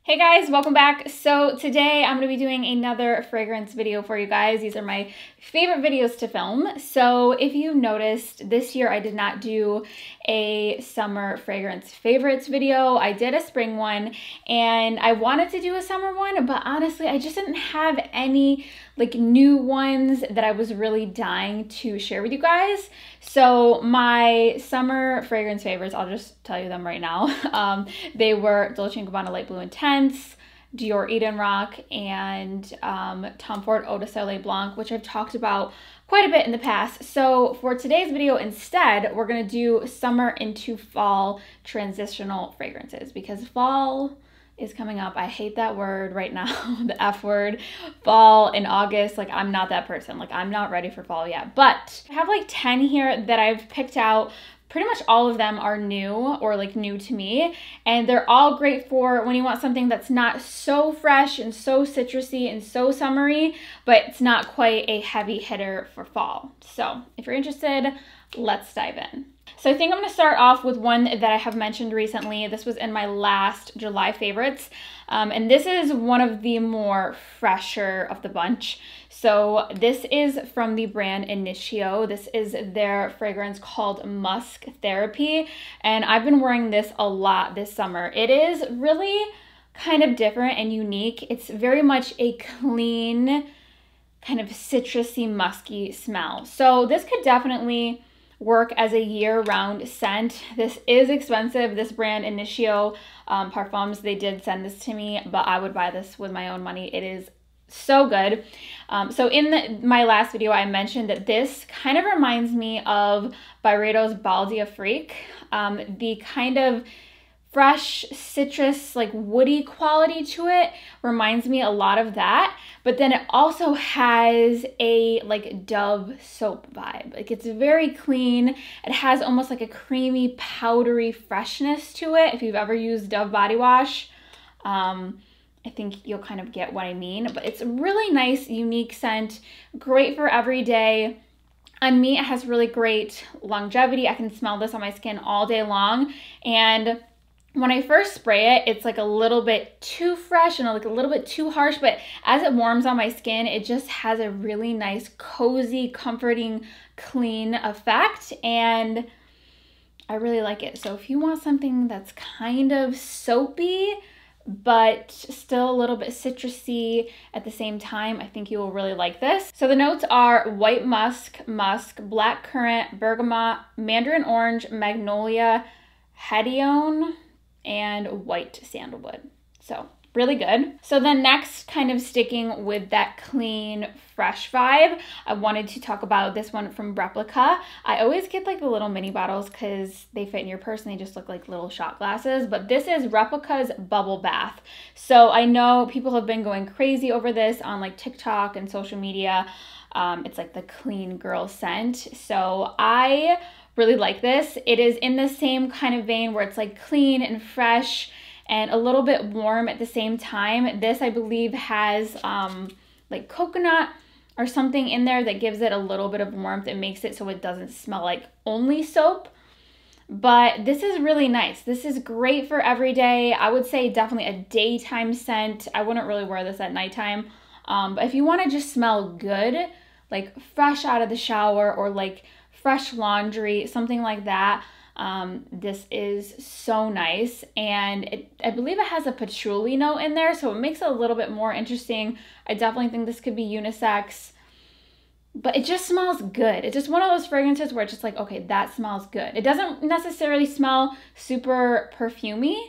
Hey guys, welcome back. So today I'm going to be doing another fragrance video for you guys. These are my favorite videos to film. So if you noticed, this year I did not do a summer fragrance favorites video. I did a spring one and I wanted to do a summer one, but honestly I just didn't have any like new ones that I was really dying to share with you guys. So my summer fragrance favorites, I'll just tell you them right now. They were Dolce & Gabbana Light Blue Intense, Dior Eden Rock, and Tom Ford Eau de Soleil Blanc, which I've talked about quite a bit in the past. So for today's video, instead, we're gonna do summer into fall transitional fragrances because fall is coming up. I hate that word right now, the F word. Fall in August, like I'm not that person. Like I'm not ready for fall yet, but I have like 10 here that I've picked out. Pretty much all of them are new or like new to me, and they're all great for when you want something that's not so fresh and so citrusy and so summery, but it's not quite a heavy hitter for fall. So if you're interested, let's dive in. So I think I'm going to start off with one that I have mentioned recently. This was in my last July favorites, and this is one of the more fresher of the bunch. So this is from the brand INITIO. This is their fragrance called Musk Therapy, and I've been wearing this a lot this summer. It is really kind of different and unique. It's very much a clean, kind of citrusy, musky smell. So this could definitely work as a year-round scent. This is expensive. This brand INITIO Parfums, they did send this to me, but I would buy this with my own money. It is so good. So in my last video, I mentioned that this kind of reminds me of Byredo's Bal d'Afrique. The kind of fresh citrus, like woody quality to it reminds me a lot of that, but then it also has a like Dove soap vibe. Like it's very clean. It has almost like a creamy, powdery freshness to it. If you've ever used Dove body wash, I think you'll kind of get what I mean, but it's a really nice, unique scent, great for every day. On me, it has really great longevity. I can smell this on my skin all day long, and when I first spray it, it's like a little bit too fresh and like a little bit too harsh, but as it warms on my skin, it just has a really nice, cozy, comforting, clean effect, and I really like it. So if you want something that's kind of soapy, but still a little bit citrusy at the same time, I think you will really like this. So the notes are white musk, black currant, bergamot, mandarin orange, magnolia, hedione, and white sandalwood. So really good. So then next, kind of sticking with that clean, fresh vibe, I wanted to talk about this one from REPLICA. I always get like the little mini bottles because they fit in your purse and they just look like little shot glasses, but this is REPLICA's Bubble Bath. So I know people have been going crazy over this on like TikTok and social media. It's like the clean girl scent. So I really like this. It is in the same kind of vein where it's like clean and fresh and a little bit warm at the same time. This, I believe, has like coconut or something in there that gives it a little bit of warmth and makes it so it doesn't smell like only soap. But this is really nice. This is great for every day. I would say definitely a daytime scent. I wouldn't really wear this at nighttime. But if you want to just smell good, like fresh out of the shower or like fresh laundry, something like that, this is so nice. And I believe it has a patchouli note in there, so it makes it a little bit more interesting. I definitely think this could be unisex, but it just smells good. It's just one of those fragrances where it's just like, okay, that smells good. It doesn't necessarily smell super perfumey,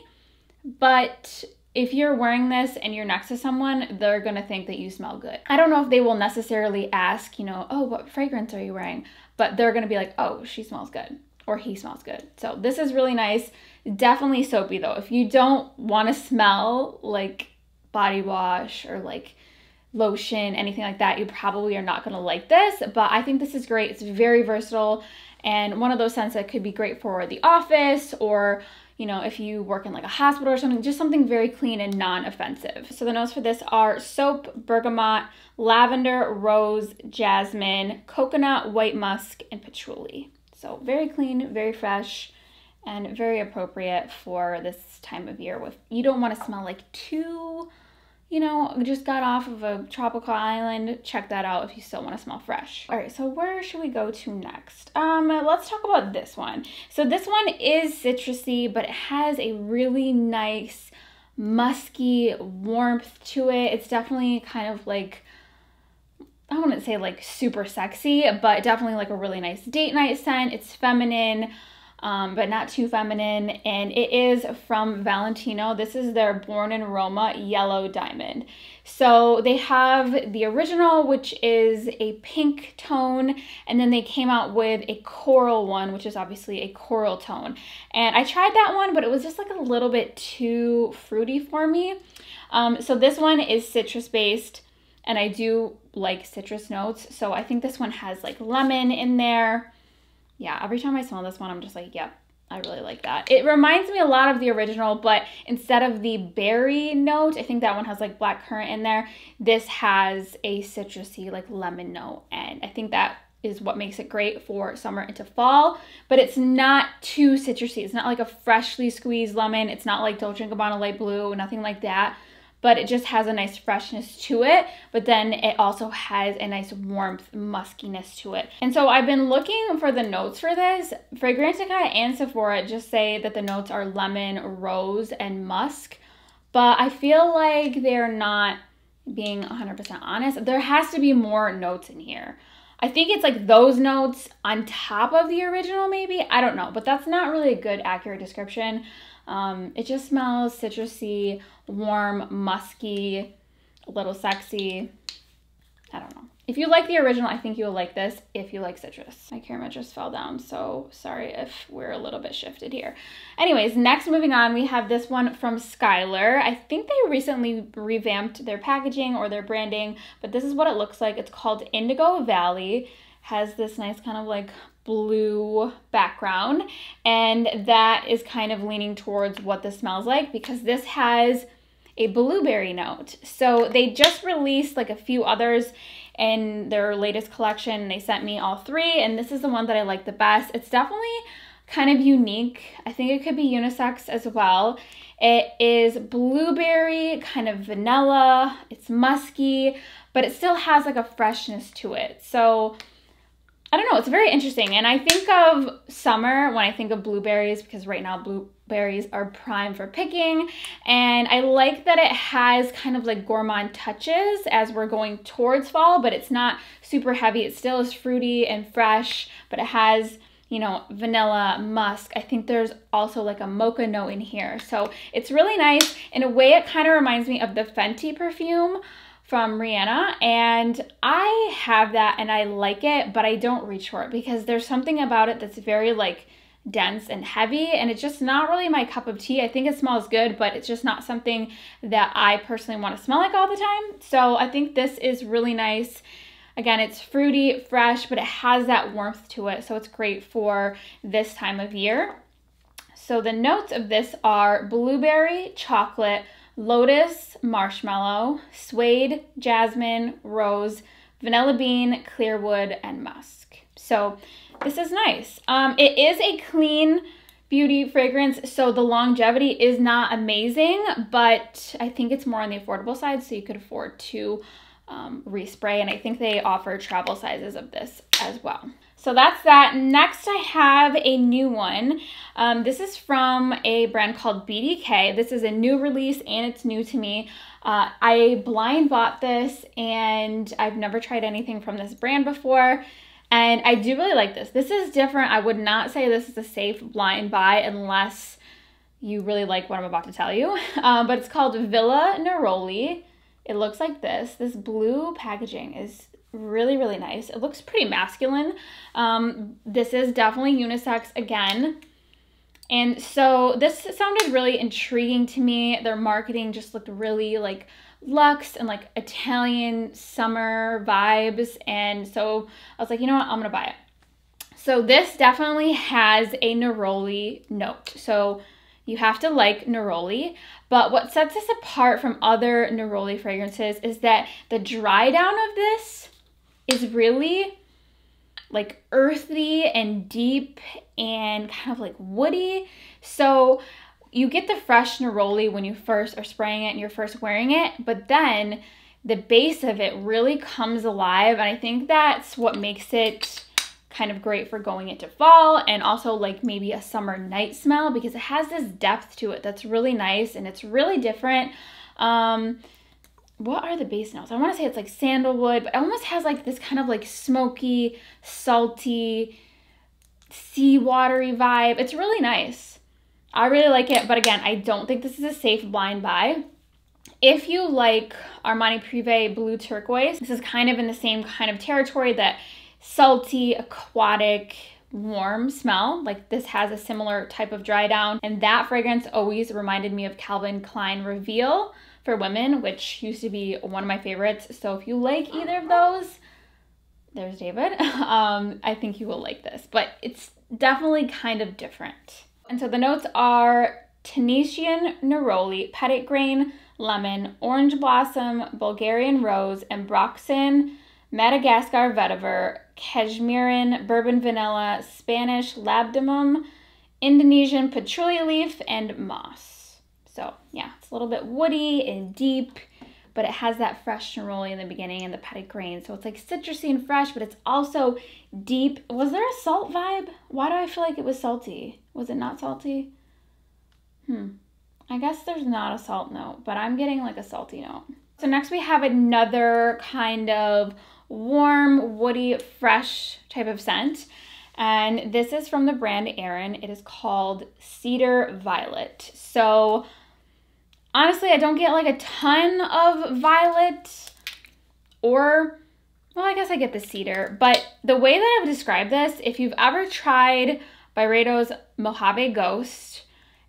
but if you're wearing this and you're next to someone, they're gonna think that you smell good. I don't know if they will necessarily ask, you know, oh, what fragrance are you wearing? But they're gonna be like, oh, she smells good, or he smells good. So this is really nice. Definitely soapy though. If you don't wanna smell like body wash or like lotion, anything like that, you probably are not gonna like this, but I think this is great. It's very versatile and one of those scents that could be great for the office or, you know, if you work in like a hospital or something, just something very clean and non-offensive. So the notes for this are soap, bergamot, lavender, rose, jasmine, coconut, white musk, and patchouli. So very clean, very fresh, and very appropriate for this time of year. You don't want to smell like too, you know, just got off of a tropical island. Check that out if you still want to smell fresh. All right, so where should we go to next? Let's talk about this one. So this one is citrusy, but it has a really nice musky warmth to it. It's definitely kind of like, I wouldn't say like super sexy, but definitely like a really nice date night scent. It's feminine, but not too feminine, and it is from Valentino. This is their Born in Roma Yellow Diamond. So they have the original, which is a pink tone, and then they came out with a coral one, which is obviously a coral tone. And I tried that one, but it was just like a little bit too fruity for me. So this one is citrus based, and I do like citrus notes. So I think this one has like lemon in there. Yeah, every time I smell this one, I'm just like, yep, I really like that. It reminds me a lot of the original, but instead of the berry note, I think that one has like black currant in there. This has a citrusy like lemon note, and I think that is what makes it great for summer into fall, but it's not too citrusy. It's not like a freshly squeezed lemon. It's not like Dolce & Gabbana Light Blue, nothing like that. But it just has a nice freshness to it, but then it also has a nice warmth, muskiness to it. And so I've been looking for the notes for this. Fragrantica and Sephora just say that the notes are lemon, rose, and musk, but I feel like they're not being 100% honest. There has to be more notes in here. I think it's like those notes on top of the original maybe, I don't know, but that's not really a good accurate description. It just smells citrusy, warm, musky, a little sexy. I don't know. If you like the original, I think you'll like this if you like citrus. My camera just fell down, so sorry if we're a little bit shifted here. Anyways, next, moving on, we have this one from SKYLAR. I think they recently revamped their packaging or their branding, but this is what it looks like. It's called Indigo Valley. Has this nice kind of like blue background, and that is kind of leaning towards what this smells like because this has a blueberry note. So they just released like a few others in their latest collection. They sent me all three, and this is the one that I like the best. It's definitely kind of unique. I think it could be unisex as well. It is blueberry, kind of vanilla, it's musky, but it still has like a freshness to it. So I don't know, it's very interesting. And I think of summer when I think of blueberries because right now blueberries are prime for picking. And I like that it has kind of like gourmand touches as we're going towards fall, but it's not super heavy. It still is fruity and fresh, but it has, you know, vanilla, musk. I think there's also like a mocha note in here. So it's really nice. In a way, it kind of reminds me of the Fenty perfume from Rihanna, and I have that and I like it, but I don't reach for it because there's something about it that's very like dense and heavy, and it's just not really my cup of tea. I think it smells good, but it's just not something that I personally want to smell like all the time. So I think this is really nice. Again, it's fruity, fresh, but it has that warmth to it, so it's great for this time of year. So the notes of this are blueberry, chocolate, lotus, marshmallow, suede, jasmine, rose, vanilla bean, clearwood, and musk. So this is nice. It is a clean beauty fragrance, so the longevity is not amazing, but I think it's more on the affordable side, so you could afford to respray, and I think they offer travel sizes of this as well. So that's that. Next, I have a new one. This is from a brand called BDK. This is a new release, and it's new to me. I blind bought this, and I've never tried anything from this brand before, and I do really like this. This is different. I would not say this is a safe blind buy unless you really like what I'm about to tell you, but it's called Villa Neroli. It looks like this. This blue packaging is really, really nice. It looks pretty masculine. This is definitely unisex again. And so this sounded really intriguing to me. Their marketing just looked really like luxe and like Italian summer vibes. And so I was like, you know what, I'm gonna buy it. So this definitely has a neroli note. So you have to like neroli, but what sets this apart from other neroli fragrances is that the dry down of this is really like earthy and deep, and kind of like woody. So you get the fresh neroli when you first are spraying it and you're first wearing it, but then the base of it really comes alive, and I think that's what makes it kind of great for going into fall and also like maybe a summer night smell, because it has this depth to it that's really nice and it's really different. What are the base notes? I want to say it's like sandalwood, but it almost has like this kind of like smoky, salty, seawatery vibe. It's really nice. I really like it, but again, I don't think this is a safe blind buy. If you like Armani Privé Blue Turquoise, this is kind of in the same kind of territory, that salty, aquatic, warm smell. Like this has a similar type of dry down, and that fragrance always reminded me of Calvin Klein Reveal for women, which used to be one of my favorites. So if you like either of those, there's David. I think you will like this, but it's definitely kind of different. And so the notes are Tunisian neroli, petit grain, lemon, orange blossom, Bulgarian rose, ambroxan, Madagascar vetiver, cashmeran, bourbon vanilla, Spanish labdanum, Indonesian patchouli leaf, and moss. So yeah, it's a little bit woody and deep, but it has that fresh neroli in the beginning and the petit grain. So it's like citrusy and fresh, but it's also deep. Was there a salt vibe? Why do I feel like it was salty? Was it not salty? I guess there's not a salt note, but I'm getting like a salty note. So next we have another kind of warm, woody, fresh type of scent. And this is from the brand AERIN. It is called Cedar Violet. So honestly, I don't get like a ton of violet, or, well, I guess I get the cedar. But the way that I would describe this, if you've ever tried Byredo's Mojave Ghost,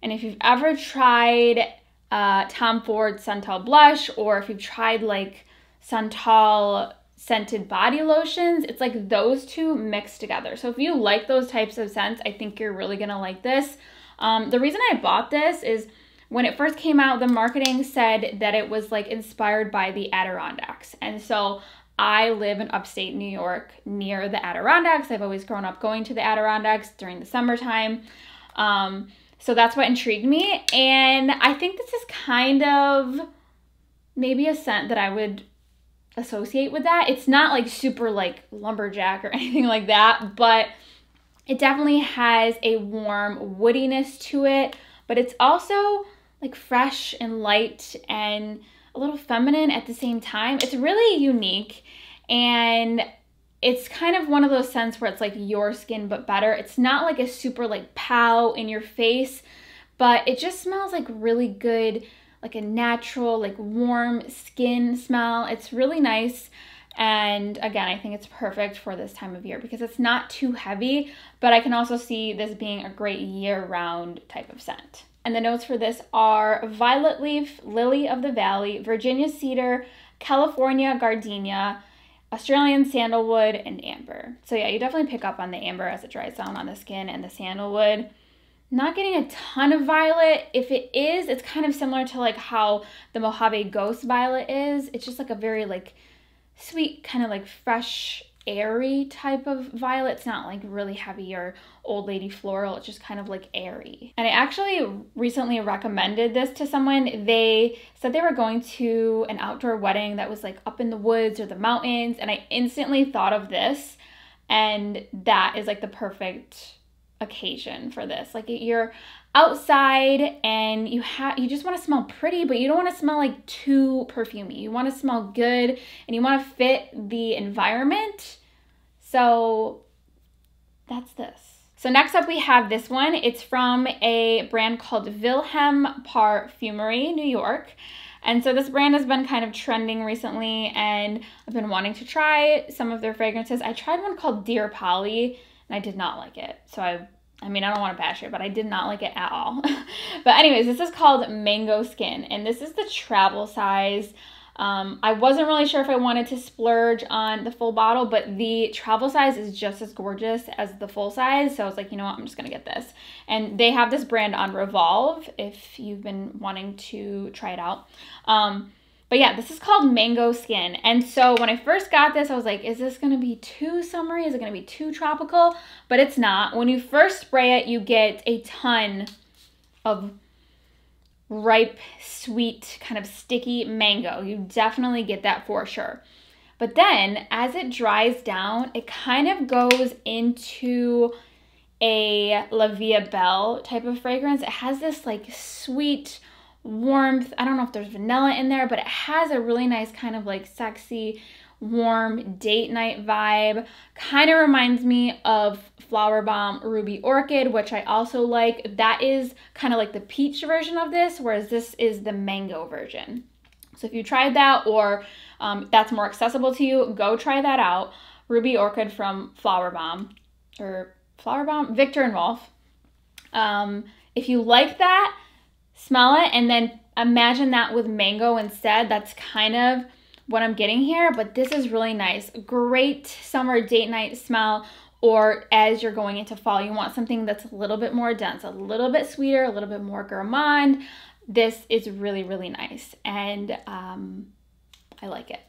and if you've ever tried Tom Ford Santal Blush, or if you've tried like Santal scented body lotions, it's like those two mixed together. So if you like those types of scents, I think you're really gonna like this. The reason I bought this is when it first came out, the marketing said that it was like inspired by the Adirondacks. And so I live in upstate New York near the Adirondacks. I've always grown up going to the Adirondacks during the summertime. So that's what intrigued me. And I think this is kind of maybe a scent that I would associate with that. It's not like super like lumberjack or anything like that, but it definitely has a warm woodiness to it, but it's also like fresh and light and a little feminine at the same time. It's really unique, and it's kind of one of those scents where it's like your skin but better. It's not like a super like pow in your face, but it just smells like really good, like a natural, like warm skin smell. It's really nice. And again, I think it's perfect for this time of year because it's not too heavy, but I can also see this being a great year-round type of scent. And the notes for this are violet leaf, lily of the valley, Virginia cedar, California gardenia, Australian sandalwood, and amber. So yeah, you definitely pick up on the amber as it dries down on the skin, and the sandalwood. Not getting a ton of violet. If it is, it's kind of similar to like how the Mojave Ghost violet is. It's just like a very like sweet, kind of like fresh, airy type of violet. It's not like really heavy or old lady floral. It's just kind of like airy. And I actually recently recommended this to someone. They said they were going to an outdoor wedding that was like up in the woods or the mountains, and I instantly thought of this, and that is like the perfect occasion for this. Like you're outside and you just want to smell pretty, but you don't want to smell like too perfumey. You want to smell good and you want to fit the environment. So that's this. So next up we have this one. It's from a brand called Wilhelm Parfumerie, New York. And so this brand has been kind of trending recently, and I've been wanting to try some of their fragrances. I tried one called Dear Polly, and I did not like it. So I mean, I don't want to bash it, but I did not like it at all. But anyways, this is called Mango Skin, and this is the travel size. I wasn't really sure if I wanted to splurge on the full bottle, but the travel size is just as gorgeous as the full size. So I was like, you know what, I'm just going to get this. And they have this brand on Revolve if you've been wanting to try it out. But yeah, this is called Mango Skin. And so when I first got this, I was like, is this gonna be too summery? Is it gonna be too tropical? But it's not. When you first spray it, you get a ton of ripe, sweet, kind of sticky mango. You definitely get that for sure. But then as it dries down, it kind of goes into a La Vie Belle type of fragrance. It has this like sweet warmth. I don't know if there's vanilla in there, but it has a really nice kind of like sexy, warm date night vibe. Kind of reminds me of Flower Bomb Ruby Orchid, which I also like. That is kind of like the peach version of this, whereas this is the mango version. So if you tried that, or that's more accessible to you, go try that out. Ruby Orchid from Flower Bomb, Victor and Rolf. If you like that, smell it and then imagine that with mango instead. That's kind of what I'm getting here, but this is really nice. Great summer date night smell, or as you're going into fall, you want something that's a little bit more dense, a little bit sweeter, a little bit more gourmand. This is really, really nice, and I like it.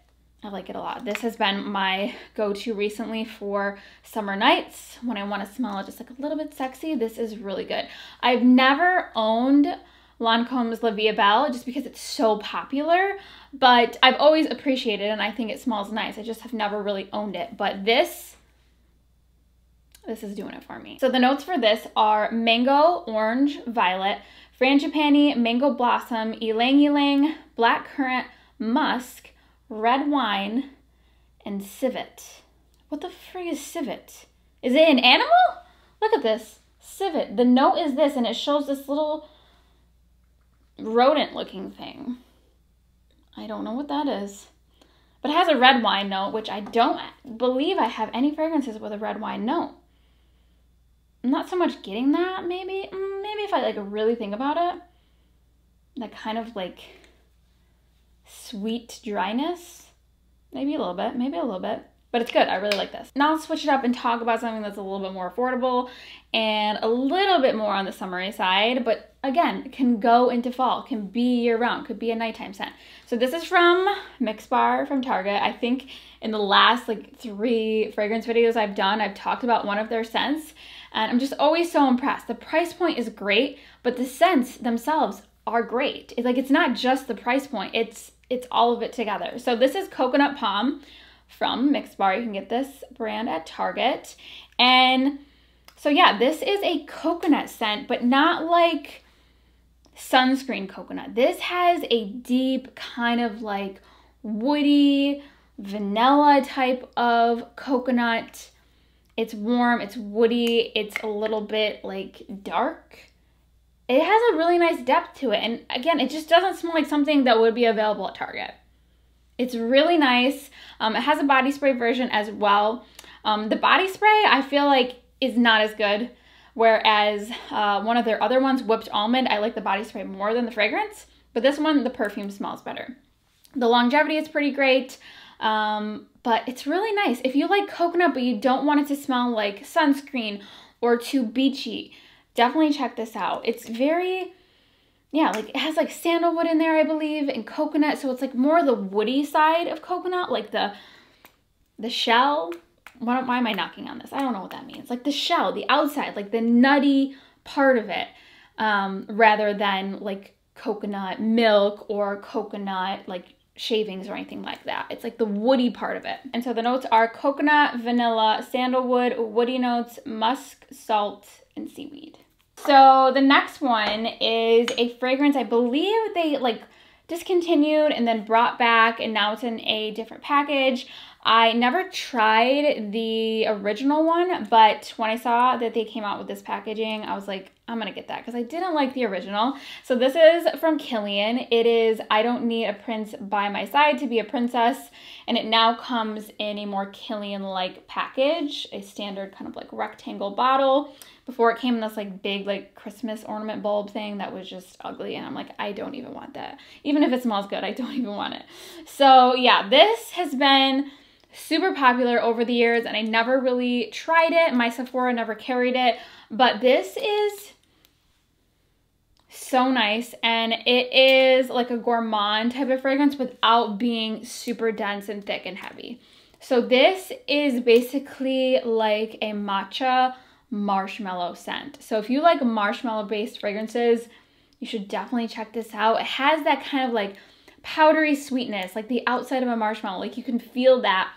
I like it a lot. This has been my go-to recently for summer nights when I want to smell just like a little bit sexy. This is really good. I've never owned Lancome's La Vie Belle just because it's so popular, but I've always appreciated it and I think it smells nice. I just have never really owned it, but this is doing it for me. So the notes for this are mango, orange, violet, frangipani, mango blossom, ylang ylang, black currant, musk, red wine, and civet. What the frig is civet? Is it an animal? Look at this, civet. The note is this, and it shows this little rodent looking thing. I don't know what that is, but it has a red wine note, which I don't believe I have any fragrances with a red wine note. I'm not so much getting that. Maybe if I like really think about it, that kind of like sweet dryness, maybe a little bit, but it's good. I really like this. Now let's switch it up and talk about something that's a little bit more affordable and a little bit more on the summery side, but again, can go into fall, can be year round, could be a nighttime scent. So this is from MIXBAR from Target. I think in the last like 3 fragrance videos I've done, I've talked about one of their scents, and I'm just always so impressed. The price point is great, but the scents themselves are great. It's like, it's not just the price point, it's all of it together. So this is Coconut Palm from MIXBAR. You can get this brand at Target. And so yeah, this is a coconut scent, but not like sunscreen coconut. This has a deep kind of like woody, vanilla type of coconut. It's warm, it's woody, it's a little bit like dark. It has a really nice depth to it. And again, it just doesn't smell like something that would be available at Target. It's really nice. It has a body spray version as well. The body spray, I feel like, is not as good. Whereas one of their other ones, Whipped Almond, I like the body spray more than the fragrance. But this one, the perfume smells better. The longevity is pretty great. But it's really nice. If you like coconut, but you don't want it to smell like sunscreen or too beachy, definitely check this out. It's very, yeah, like it has like sandalwood in there, I believe, and coconut. So it's like more the woody side of coconut, like the shell. Why am I knocking on this? I don't know what that means. Like the shell, the outside, like the nutty part of it, rather than like coconut milk or coconut like shavings or anything like that. It's like the woody part of it. And so the notes are coconut, vanilla, sandalwood, woody notes, musk, salt, and seaweed. So the next one is a fragrance I believe they like discontinued and then brought back, and now it's in a different package. I never tried the original one, but when I saw that they came out with this packaging, I was like, I'm gonna get that because I didn't like the original. So this is from Kilian. It is I Don't Need a Prince by My Side to Be a Princess, and it now comes in a more Kilian-like package, a standard kind of like rectangle bottle. Before it came in this like big like Christmas ornament bulb thing that was just ugly, and I'm like, I don't even want that. Even if it smells good, I don't even want it. So yeah, this has been super popular over the years, and I never really tried it. My Sephora never carried it, but this is So nice, and it is like a gourmand type of fragrance without being super dense and thick and heavy. So this is basically like a matcha marshmallow scent. So if you like marshmallow based fragrances, you should definitely check this out. It has that kind of like powdery sweetness, like the outside of a marshmallow. Like you can feel that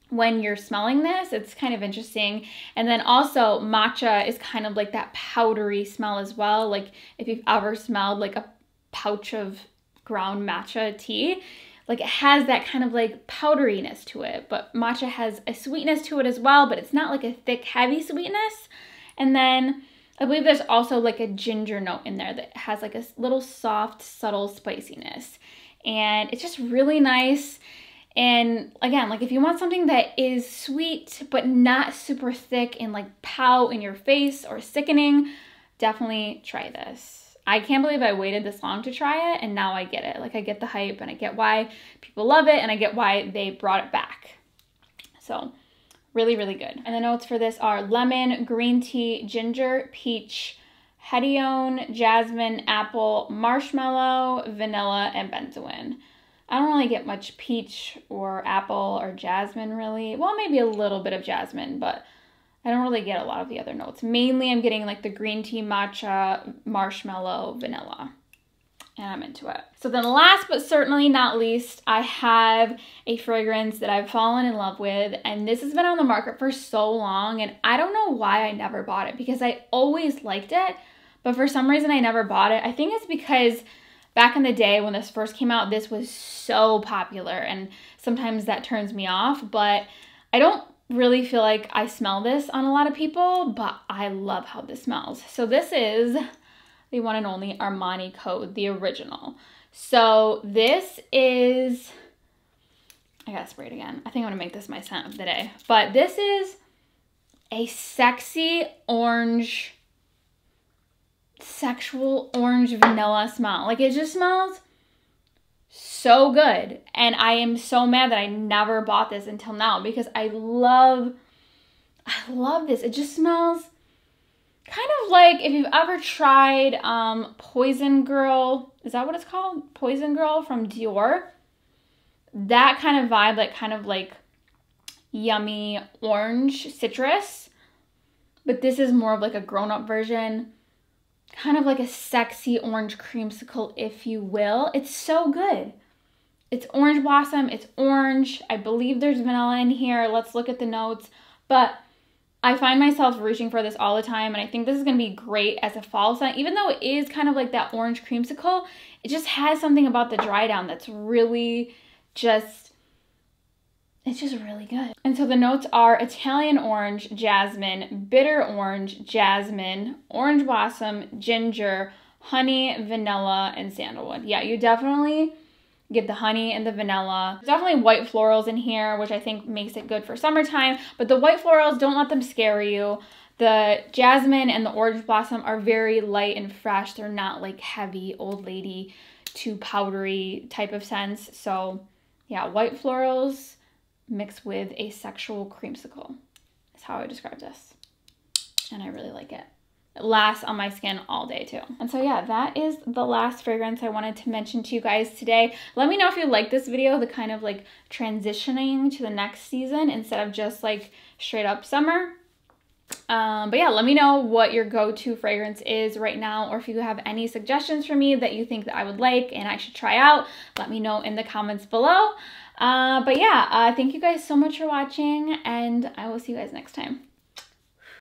when you're smelling this. It's kind of interesting. And then also matcha is kind of like that powdery smell as well. Like if you've ever smelled like a pouch of ground matcha tea, like it has that kind of like powderiness to it, but matcha has a sweetness to it as well, but it's not like a thick, heavy sweetness. And then I believe there's also like a ginger note in there that has like a little soft, subtle spiciness. And it's just really nice. And again, like if you want something that is sweet, but not super thick and like pow in your face or sickening, definitely try this. I can't believe I waited this long to try it, and now I get it. Like I get the hype, and I get why people love it, and I get why they brought it back. So really, really good. And the notes for this are lemon, green tea, ginger, peach, hedione, jasmine, apple, marshmallow, vanilla, and benzoin. I don't really get much peach or apple or jasmine really. Well, maybe a little bit of jasmine, but I don't really get a lot of the other notes. Mainly I'm getting like the green tea, matcha, marshmallow, vanilla, and I'm into it. So then last but certainly not least, I have a fragrance that I've fallen in love with, and this has been on the market for so long, and I don't know why I never bought it, because I always liked it, but for some reason I never bought it. I think it's because back in the day when this first came out, this was so popular, and sometimes that turns me off, but I don't really feel like I smell this on a lot of people, but I love how this smells. So this is the one and only Armani Code, the original. So this is, I gotta spray it again. I think I'm gonna make this my scent of the day, but this is a sexy orange, sexual orange vanilla smell. Like it just smells so good, and I am so mad that I never bought this until now, because I love this. It just smells kind of like if you've ever tried Poison Girl, is that what it's called? Poison Girl from Dior. That kind of vibe, like kind of like yummy orange citrus, but this is more of like a grown-up version. Kind of like a sexy orange creamsicle, if you will. It's so good. It's orange blossom, it's orange. I believe there's vanilla in here. Let's look at the notes. But I find myself reaching for this all the time, and I think this is gonna be great as a fall scent. Even though it is kind of like that orange creamsicle, it just has something about the dry down that's really just, it's just really good. And so the notes are Italian orange, jasmine, bitter orange, jasmine, orange blossom, ginger, honey, vanilla, and sandalwood. Yeah, you definitely get the honey and the vanilla. There's definitely white florals in here, which I think makes it good for summertime, but the white florals, don't let them scare you. The jasmine and the orange blossom are very light and fresh. They're not like heavy old lady, too powdery type of scents. So yeah, white florals mixed with a sexual creamsicle is how I describe this. And I really like it. It lasts on my skin all day too. And so yeah, that is the last fragrance I wanted to mention to you guys today. Let me know if you like this video, the kind of like transitioning to the next season instead of just like straight up summer. But yeah, let me know what your go-to fragrance is right now, or if you have any suggestions for me that you think that I would like and I should try out, let me know in the comments below. But yeah, thank you guys so much for watching, and I will see you guys next time.